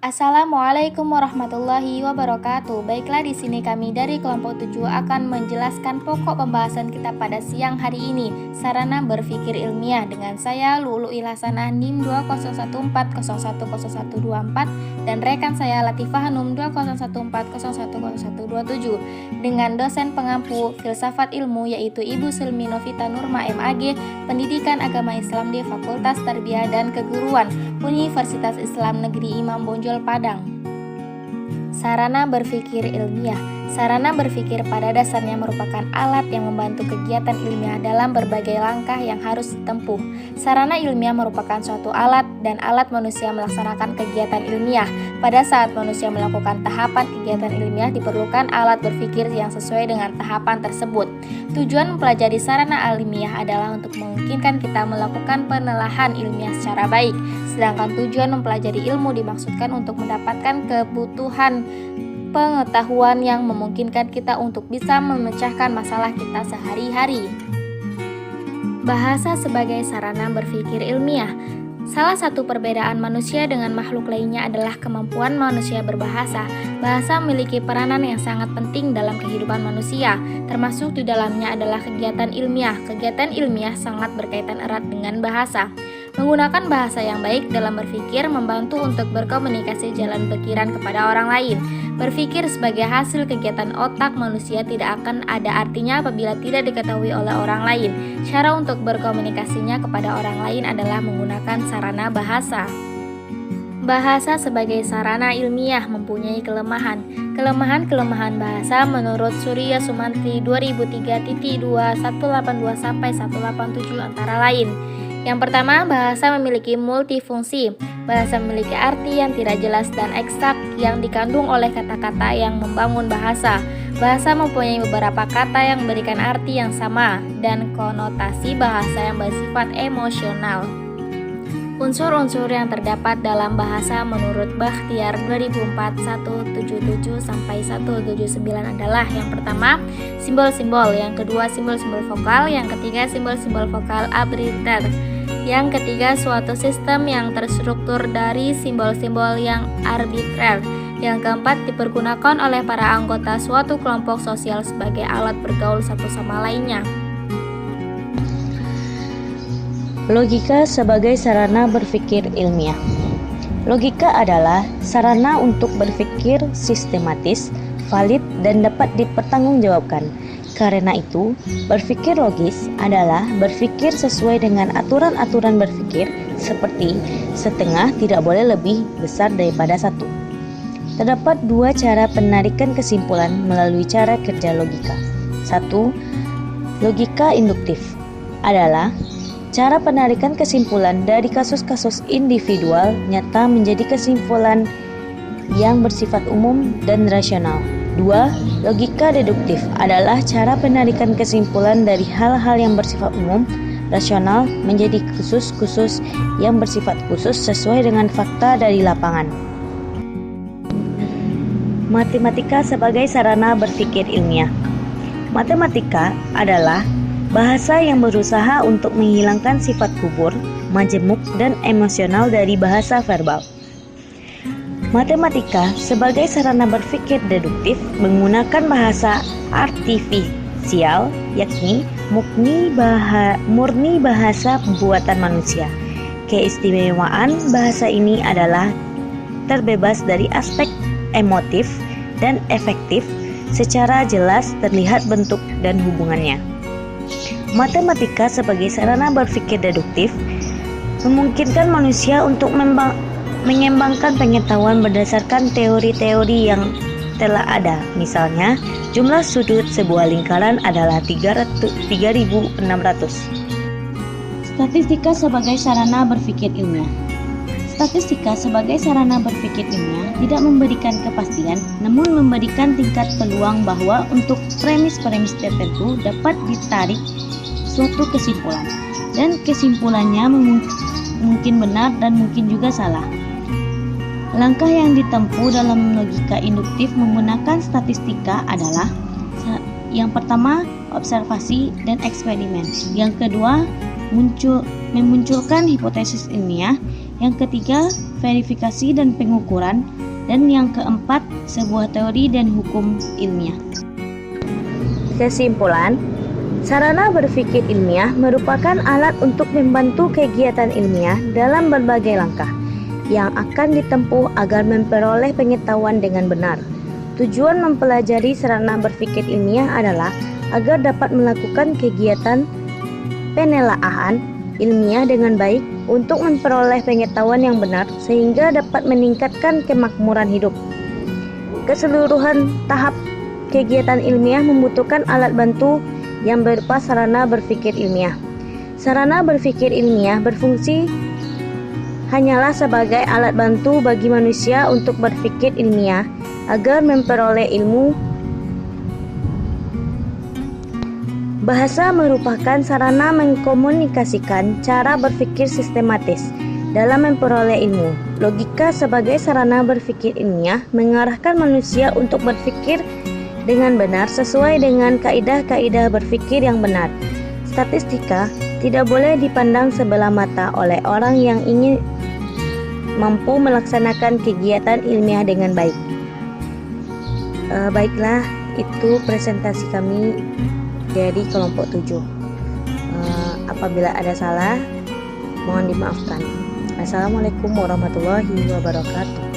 Assalamualaikum warahmatullahi wabarakatuh. Baiklah, di sini kami dari kelompok 7 akan menjelaskan pokok pembahasan kita pada siang hari ini, sarana berpikir ilmiah, dengan saya Lu'lu'il Hasanah NIM 20140101024 dan rekan saya Latifah Hanum 20140101027 dengan dosen pengampu filsafat ilmu yaitu Ibu Silmi Novita Nurma MAG, Pendidikan Agama Islam di Fakultas Tarbiyah dan Keguruan Universitas Islam Negeri Imam Bonjol Padang. Sarana berpikir ilmiah. Sarana berpikir pada dasarnya merupakan alat yang membantu kegiatan ilmiah dalam berbagai langkah yang harus ditempuh. Sarana ilmiah merupakan suatu alat dan alat manusia melaksanakan kegiatan ilmiah. Pada saat manusia melakukan tahapan kegiatan ilmiah, diperlukan alat berpikir yang sesuai dengan tahapan tersebut. Tujuan mempelajari sarana ilmiah adalah untuk memungkinkan kita melakukan penelaahan ilmiah secara baik. Sedangkan tujuan mempelajari ilmu dimaksudkan untuk mendapatkan kebutuhan pengetahuan yang memungkinkan kita untuk bisa memecahkan masalah kita sehari-hari. Bahasa sebagai sarana berpikir ilmiah. Salah satu perbedaan manusia dengan makhluk lainnya adalah kemampuan manusia berbahasa. Bahasa memiliki peranan yang sangat penting dalam kehidupan manusia, termasuk di dalamnya adalah kegiatan ilmiah. Kegiatan ilmiah sangat berkaitan erat dengan bahasa. Menggunakan bahasa yang baik dalam berpikir membantu untuk berkomunikasi jalan pikiran kepada orang lain. Berpikir sebagai hasil kegiatan otak manusia tidak akan ada artinya apabila tidak diketahui oleh orang lain. Cara untuk berkomunikasinya kepada orang lain adalah menggunakan sarana bahasa. Bahasa sebagai sarana ilmiah mempunyai kelemahan. Kelemahan bahasa menurut Surya Sumantri 2003.2182-187 antara lain. Yang pertama, bahasa memiliki multifungsi. Bahasa memiliki arti yang tidak jelas dan eksak yang dikandung oleh kata-kata yang membangun bahasa. Bahasa mempunyai beberapa kata yang memberikan arti yang sama dan konotasi bahasa yang bersifat emosional. Unsur-unsur yang terdapat dalam bahasa menurut Bakhtiar 2004-177-179 adalah: yang pertama, simbol-simbol, yang kedua, simbol-simbol vokal, yang ketiga, simbol-simbol vokal arbiter, yang ketiga, suatu sistem yang terstruktur dari simbol-simbol yang arbitrer, yang keempat, dipergunakan oleh para anggota suatu kelompok sosial sebagai alat bergaul satu sama lainnya. Logika sebagai sarana berpikir ilmiah. Logika adalah sarana untuk berpikir sistematis, valid, dan dapat dipertanggungjawabkan. Karena itu, berpikir logis adalah berpikir sesuai dengan aturan-aturan berpikir seperti setengah tidak boleh lebih besar daripada satu. Terdapat dua cara penarikan kesimpulan melalui cara kerja logika. 1. Logika induktif adalah cara penarikan kesimpulan dari kasus-kasus individual nyata menjadi kesimpulan yang bersifat umum dan rasional. 2. Logika deduktif adalah cara penarikan kesimpulan dari hal-hal yang bersifat umum, rasional menjadi khusus-khusus yang bersifat khusus sesuai dengan fakta dari lapangan. Matematika sebagai sarana berpikir ilmiah. Matematika adalah bahasa yang berusaha untuk menghilangkan sifat kubur, majemuk, dan emosional dari bahasa verbal. Matematika sebagai sarana berpikir deduktif menggunakan bahasa artifisial, yakni murni bahasa buatan manusia. Keistimewaan bahasa ini adalah terbebas dari aspek emotif dan efektif, secara jelas terlihat bentuk dan hubungannya. Matematika sebagai sarana berpikir deduktif memungkinkan manusia untuk mengembangkan pengetahuan berdasarkan teori-teori yang telah ada. Misalnya, jumlah sudut sebuah lingkaran adalah 3.600. Statistika sebagai sarana berpikir ilmiah. Statistika sebagai sarana berpikir ilmiah tidak memberikan kepastian, namun memberikan tingkat peluang bahwa untuk premis-premis tertentu dapat ditarik suatu kesimpulan, dan kesimpulannya mungkin benar dan mungkin juga salah. Langkah yang ditempuh dalam logika induktif menggunakan statistika adalah: yang pertama, observasi dan eksperimen. Yang kedua, memunculkan hipotesis ilmiah. Yang ketiga, verifikasi dan pengukuran. Dan yang keempat, sebuah teori dan hukum ilmiah. Kesimpulan, sarana berpikir ilmiah merupakan alat untuk membantu kegiatan ilmiah dalam berbagai langkah yang akan ditempuh agar memperoleh pengetahuan dengan benar. Tujuan mempelajari sarana berpikir ilmiah adalah agar dapat melakukan kegiatan penelaahan ilmiah dengan baik untuk memperoleh pengetahuan yang benar sehingga dapat meningkatkan kemakmuran hidup. Keseluruhan tahap kegiatan ilmiah membutuhkan alat bantu yang berupa sarana berpikir ilmiah. Sarana berpikir ilmiah berfungsi hanyalah sebagai alat bantu bagi manusia untuk berpikir ilmiah agar memperoleh ilmu. Bahasa merupakan sarana mengkomunikasikan cara berpikir sistematis dalam memperoleh ilmu. Logika sebagai sarana berpikir ilmiah mengarahkan manusia untuk berpikir dengan benar sesuai dengan kaidah-kaidah berpikir yang benar. Statistika tidak boleh dipandang sebelah mata oleh orang yang ingin mampu melaksanakan kegiatan ilmiah dengan baik. Baiklah, itu presentasi kami dari kelompok 7. Apabila ada salah, mohon dimaafkan. Assalamualaikum warahmatullahi wabarakatuh.